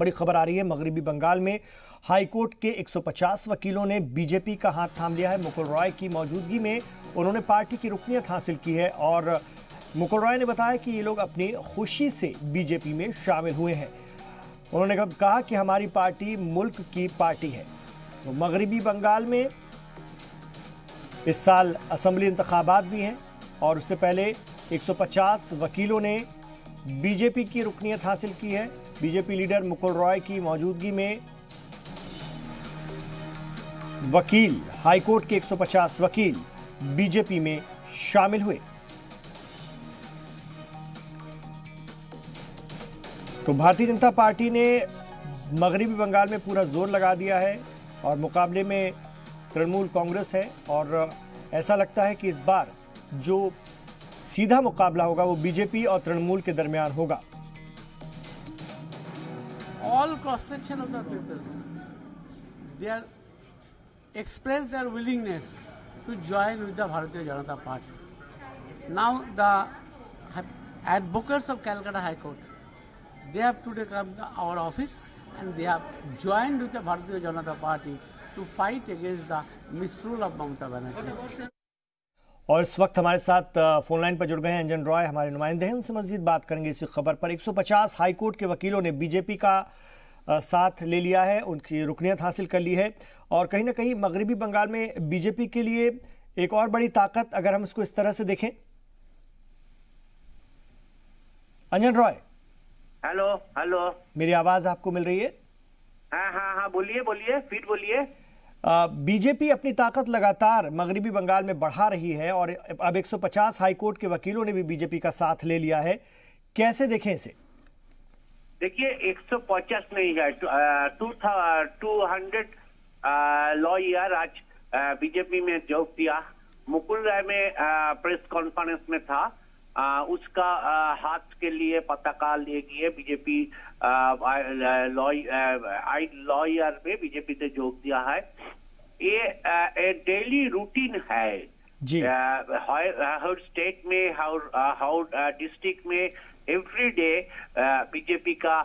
बड़ी खबर आ रही है। मगरबी बंगाल में हाईकोर्ट के 150 वकीलों ने बीजेपी का हाथ थाम लिया है। मुकुल रॉय की मौजूदगी में उन्होंने पार्टी की रुकनियत हासिल की है और मुकुल रॉय ने बताया कि ये लोग अपनी खुशी से बीजेपी में शामिल हुए हैं। उन्होंने कहा कि हमारी पार्टी मुल्क की पार्टी है। तो मगरबी बंगाल में इस साल असेंबली इंतखाबात भी हैं और उससे पहले 150 वकीलों ने बीजेपी की रुकनियत हासिल की है। बीजेपी लीडर मुकुल रॉय की मौजूदगी में वकील, हाईकोर्ट के 150 वकील बीजेपी में शामिल हुए। तो भारतीय जनता पार्टी ने मगरबी बंगाल में पूरा जोर लगा दिया है और मुकाबले में तृणमूल कांग्रेस है और ऐसा लगता है कि इस बार जो सीधा मुकाबला होगा वो बीजेपी और तृणमूल के दरमियान होगा। All cross section of the peoples, they are expressed their willingness to join with the Bharatiya Janata Party. Now the advocates of Calcutta High Court, they have today come to our office and they have joined with the Bharatiya Janata Party to fight against the misrule of Mamata Banerjee. और इस वक्त हमारे साथ phone line पर जुड़ गए हैं अंजन रॉय, हमारे नुमाइंदे हैं। उनसे मजीद बात करेंगे इसी खबर पर। 150 हाईकोर्ट के वकीलों ने बीजेपी का साथ ले लिया है, उनकी रुकनियत हासिल कर ली है और कहीं ना कहीं मगरबी बंगाल में बीजेपी के लिए एक और बड़ी ताकत, अगर हम इसको इस तरह से देखें। अंजन रॉय, हेलो हेलो, मेरी आवाज आपको मिल रही है? हाँ, बोलिए बोलिए, फिर बोलिए। बीजेपी अपनी ताकत लगातार मगरबी बंगाल में बढ़ा रही है और अब 150 हाईकोर्ट के वकीलों ने भी बीजेपी का साथ ले लिया है। कैसे देखें इसे? देखिए, 150 नहीं है, 200 लॉयर आज बीजेपी में जोग दिया। मुकुल राय में प्रेस कॉन्फ्रेंस में था, उसका हाथ के लिए पताका ले गए बीजेपी लॉयर में बीजेपी से जोग दिया है। ये डेली रूटीन है जी। हर स्टेट में, हाउ डिस्ट्रिक्ट में एवरी डे बीजेपी का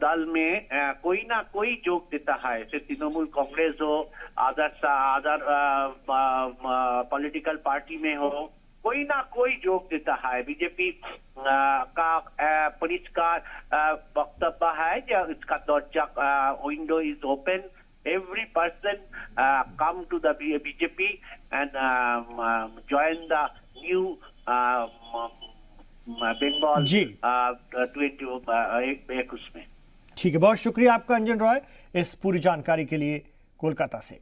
दल में कोई ना कोई जोग देता है। जैसे तृणमूल कांग्रेस हो, अदर पॉलिटिकल पार्टी में हो, कोई ना कोई जोग देता है। बीजेपी का परिष्कार वक्तव्य है कि इसका दरवाजा window is open, every person come to the BJP and join the new Bengal जी 2021 में। ठीक है, बहुत शुक्रिया आपका अंजन रॉय इस पूरी जानकारी के लिए कोलकाता से।